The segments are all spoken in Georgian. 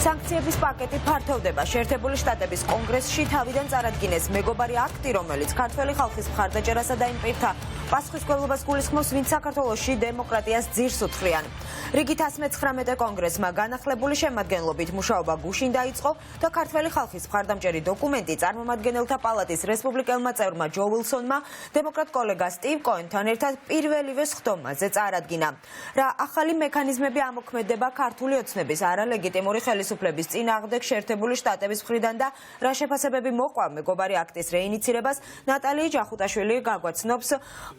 სანქციების პაკეტი ფართოვდება. შეერთებული შტატების კონგრესში თავიდან წარადგინეს მეგობარი აქტი, რომელიც ქართველი ხალხის მხარდაჭერასა და იმ პირთა პასუხისმგებლობას გულისხმობს, ვინც საქართველოში დემოკრატიას ძირს უთხრიან. რიგით 119 კონგრესმა განახლებული შემადგენლობით მუშაობა გუშინ დაიწყო და ქართველი ხალხის მხარდამჭერი დოკუმენტი წარმომადგენელთა პალატის რესპუბლიკელმა წევრმა ჯო ვილსონმა დემოკრატ კოლეგა სტივ კოენთან ერთად პირველივე სხდომაზე წარადგინა. რა ახალი მექანიზმები ამოქმედება ქართული ოცნების არალეგიტიმური ხელისუფლების წინააღმდეგ შეერთებული შტატების მხრიდან და რა შეფასებები მოყვა მეგობარი აქტის რეინიცირებას, ნატალია ჯახუტაშვილი გაგვაცნობს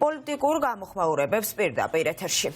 პოლიტიკურ გამოხმაურებებს პირდაპირ ეთერში.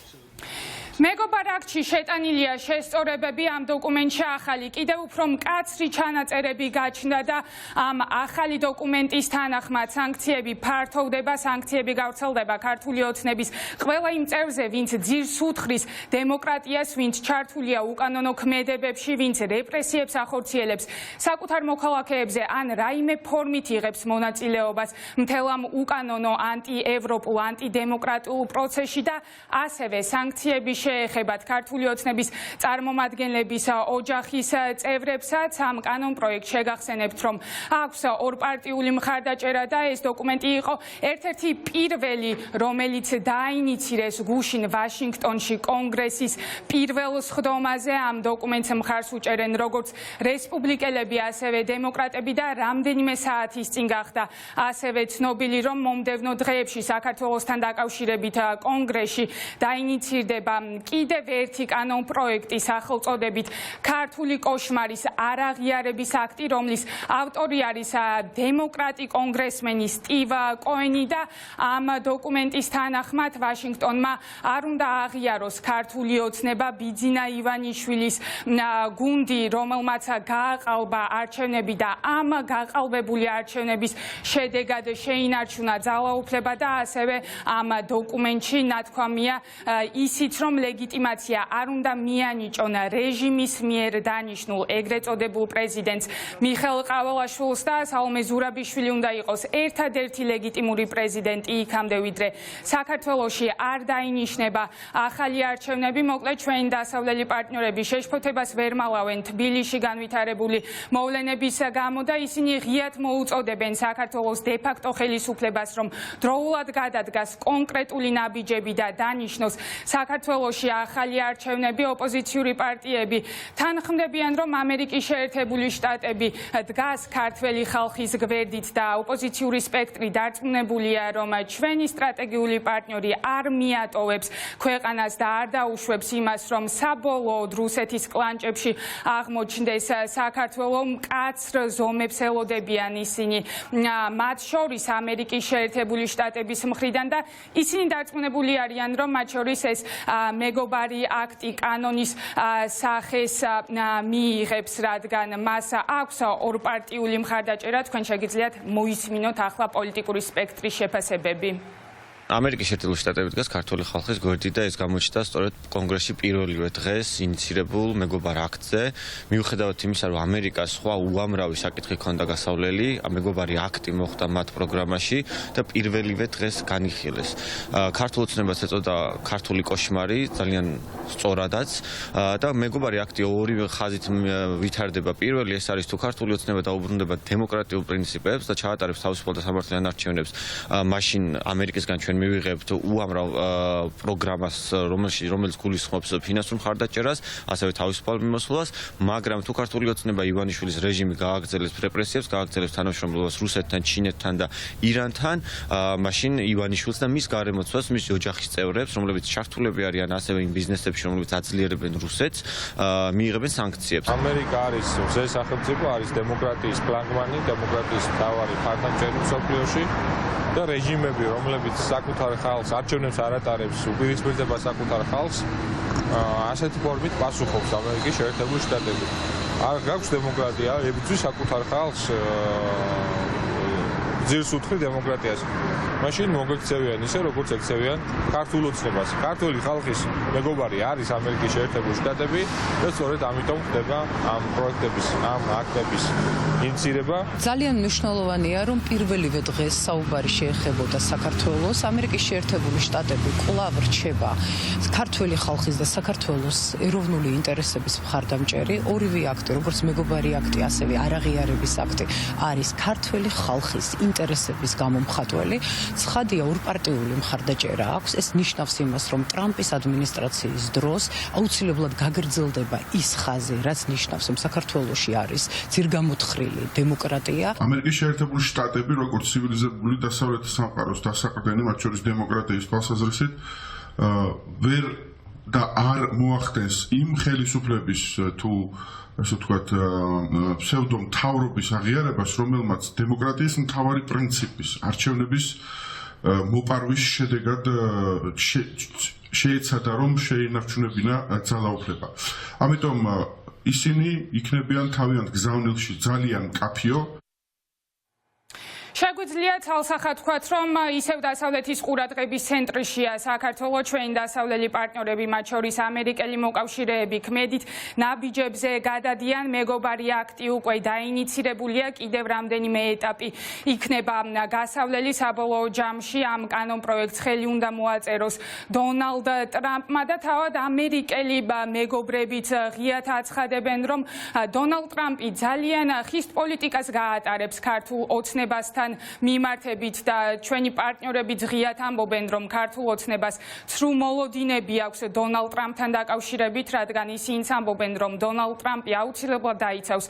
მეგობარ აქტში შეტანილია შესწორებები ამ დოკუმენტში ახალი კიდევ უფრო მკაცრი ჩანაწერები გაჩნდა და ამ ახალი დოკუმენტის თანახმად სანქციები ფართოვდება, სანქციები გავრცელდება ქართული ოცნების ყველა იმ წევრზე, ვინც ძირს უთხრის დემოკრატიას, ვინც ჩართულია უკანონო ქმედებებში, ვინც რეპრესიებს ახორციელებს საკუთარ მოქალაქეებზე ან რაიმე ფორმით იღებს მონაწილეობას მთელ ამ უკანონო ანტიევროპულ, ანტიდემოკრატიულ პროცესში და ასევე სანქციები შეეხებათ ქართული ოცნების წარმომადგენლების ოჯახის წევრებსაც. ამ კანონპროექტს შეგახსენებთ, რომ აქვს ორპარტიული მხარდაჭერა და ეს დოკუმენტი იყო ერთ-ერთი პირველი, რომელიც დაინიცირეს გუშინ ვაშინგტონში კონგრესის პირველ სხდომაზე. ამ დოკუმენტს მხარს უჭერენ როგორც რესპუბლიკელები, ასევე დემოკრატები და რამდენიმე საათის წინ გახდა ასევე ცნობილი, რომ მომდევნო დღეებში საქართველოსთან დაკავშირებით კონგრესში დაინიცირდება კიდევ ერთი კანონპროექტი სახელწოდებით ქართული კოშმარის არაღიარების აქტი, რომლის ავტორი არის დემოკრატი კონგრესმენი სტივ კოენი და ამ დოკუმენტის თანახმად ვაშინგტონმა არ უნდა აღიაროს ქართული ოცნება ბიძინა ივანიშვილის გუნდი, რომელმაც გააყალბა არჩევნები და ამ გაყალბებული არჩევნების შედეგად შეინარჩუნა ძალაუფლება და ასევე ამ დოკუმენტში ნათქვამია ისიც, რომ ლეგიტიმაცია არ უნდა მიანიჭონ რეჟიმის მიერ დანიშნულ ეგრეთ წოდებულ პრეზიდენტს მიხეილ ყაველაშვილს და სალომე ზურაბიშვილი უნდა იყოს ერთადერთი ლეგიტიმური პრეზიდენტი იქამდე, ვიდრე საქართველოში არ დაინიშნება ახალი არჩევნები. მოკლედ, ჩვენი დასავლელი პარტნიორები შეშფოთებას ვერ მალავენ თბილისში განვითარებული მოვლენების გამო და ისინი ღიად მოუწოდებენ საქართველოს დე-ფაქტო ხელისუფლებას, რომ დროულად გადადგას კონკრეტული ნაბიჯები და დანიშნოს საქართველოში ახალი არჩევნები. ოპოზიციური პარტიები თანხმდებიან, რომ ამერიკის შეერთებული შტატები დგას ქართველი ხალხის გვერდით და ოპოზიციური სპექტრი დარწმუნებულია, რომ ჩვენი სტრატეგიული პარტნიორი არ მიატოვებს ქვეყანას და არ დაუშვებს იმას, რომ საბოლოოდ რუსეთის კლანჭებში აღმოჩნდეს საქართველო. მკაცრ ზომებს ელოდებიან ისინი, მათ შორის ამერიკის შეერთებული შტატების მხრიდან და ისინი დარწმუნებული არიან, რომ მათ შორის ეს მეგობარი აქტი კანონის სახეს მიიღებს, რადგან მას აქვს ორპარტიული მხარდაჭერა. თქვენ შეგიძლიათ მოისმინოთ ახლა პოლიტიკური სპექტრის შეფასებები. ამერიკის შეერთებული შტატები დგას ქართული ხალხის გვერდით და ეს გამოჩნდა სწორედ კონგრესში პირველივე დღეს ინიცირებულ მეგობარ აქტზე. მიუხედავად იმისა, რომ ამერიკას სხვა უამრავი საკითხი ჰქონდა გასავლელი, მეგობარი აქტი მოხდა მათ პროგრამაში და პირველივე დღეს განიხილეს. ქართულ ოცნებას ეწოდა ქართული კოშმარი, ძალიან სწორადაც და მეგობარი აქტი ორი ხაზით ვითარდება. პირველი ეს არის, თუ ქართული ოცნება დაუბრუნდება დემოკრატიულ პრინციპებს და ჩაატარებს თავისუფალ და სამართლიან არჩევნებს, მაშინ ამერიკისგან ჩვენ მივიღებთ უამრავ პროგრამას, რომელიც გულისხმობს ფინანსურ მხარდაჭერას, ასევე თავისუფალ მიმოსვლას, მაგრამ თუ ქართული ოცნება ივანიშვილის რეჟიმი გააგრძელებს რეპრესიებს, გააგრძელებს თანამშრომლობას რუსეთთან, ჩინეთთან და ირანთან, მაშინ ივანიშვილს და მის გარემოცვას, მის ოჯახის წევრებს, რომლებიც ჩართულები არიან ასევე იმ ბიზნესებში, რომლებიც აძლიერებენ რუსეთს, მიიღებენ სანქციებს. ამერიკა არის მზე სახელმწიფო, არის დემოკრატიის ფლანგმანი, დემოკრატიის მთავარი მხარდამჭერი მსოფლიოში. და რეჟიმები, რომლებიც საკუთარ ხალხს არჩევნებს არ ატარებს, უპირისპირდება საკუთარ ხალხს, ასეთი ფორმით პასუხობს ამერიკის შეერთებული შტატები. არ გაქვს დემოკრატია, ებრძვის საკუთარ ხალხს გძირს უთხრი დემოკრატიას. მაშინ მოგექცევიან ისე, როგორც ექცევიან ქართულ ოცნებას. ქართული ხალხის მეგობარი არის ამერიკის შეერთებული შტატები და სწორედ ამიტომ ხდება ამ პროექტების, ამ აქტების ინიცირება. ძალიან მნიშვნელოვანია, რომ პირველივე დღეს საუბარი შეეხებოდა საქართველოს. ამერიკის შეერთებული შტატები კვლავ რჩება ქართველი ხალხის და საქართველოს ეროვნული ინტერესების მხარდამჭერი. ორივე აქტი, როგორც მეგობარი აქტი, ასევე არაღიარების აქტი, არის ქართველი ხალხის ინტერესების გამომხატველი. ცხადია, ორპარტიული მხარდაჭერა აქვს. ეს ნიშნავს იმას, რომ ტრამპის ადმინისტრაციის დროს აუცილებლად გაგრძელდება ის ხაზი, რაც ნიშნავს, რომ საქართველოში არის ძირგამოთხრილი დემოკრატია. ამერიკის შეერთებული შტატები, როგორც ცივილიზებული დასავლეთის სამყაროს დასაყრდენი, მათ შორის დემოკრატიის თვალსაზრისით, ვერ და არ მოახდენს იმ ხელისუფლების თუ ასე ვთქვათ, ფსევდომთავრობის აღიარებას, რომელმაც დემოკრატიის მთავარი პრინციპის არჩევნების მოპარვის შედეგად შეეცადა, რომ შეინარჩუნებინა ძალაუფლება. ამიტომ ისინი იქნებიან თავიანთ გზავნილში ძალიან მკაფიო. შეგვიძლია თალსახად ვთქვათ, რომ ისევ დასავლეთის ყურადღების ცენტრშია საქართველო, ჩვენი დასავლელი პარტნიორები, მათ შორის ამერიკელი მოკავშირეები, ქმედით ნაბიჯებზე გადადიან. მეგობარი აქტი უკვე დაინიცირებულია, კიდევ რამდენიმე ეტაპი იქნება გასავლელი. საბოლოო ჯამში ამ კანონ პროექტს ხელი უნდა მოაწეროს დონალდ ტრამპმა და თავად ამერიკელი მეგობრებიც ღიად აცხადებენ, რომ დონალდ ტრამპი ძალიან ხის პოლიტიკას გაატარებს ქართულ ოცნებასთან მიმართებით და ჩვენი პარტნიორები ღიად ამბობენ, რომ ქართულ ოცნებას ცრუ მოლოდინები აქვს დონალდ ტრამპთან დაკავშირებით, რადგან ისინიც ამბობენ, რომ დონალდ ტრამპი აუცილებლად დაიცავს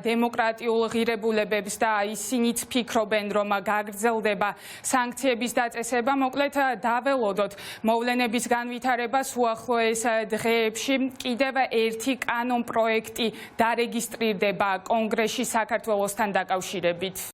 დემოკრატიულ ღირებულებებს და ისინიც ფიქრობენ, რომ გაგრძელდება სანქციების დაწესება. მოკლედ დაველოდოთ მოვლენების განვითარებას უახლოეს დღეებში. კიდევ ერთი კანონ პროექტი დარეგისტრირდება კონგრესში საქართველოსთან დაკავშირებით.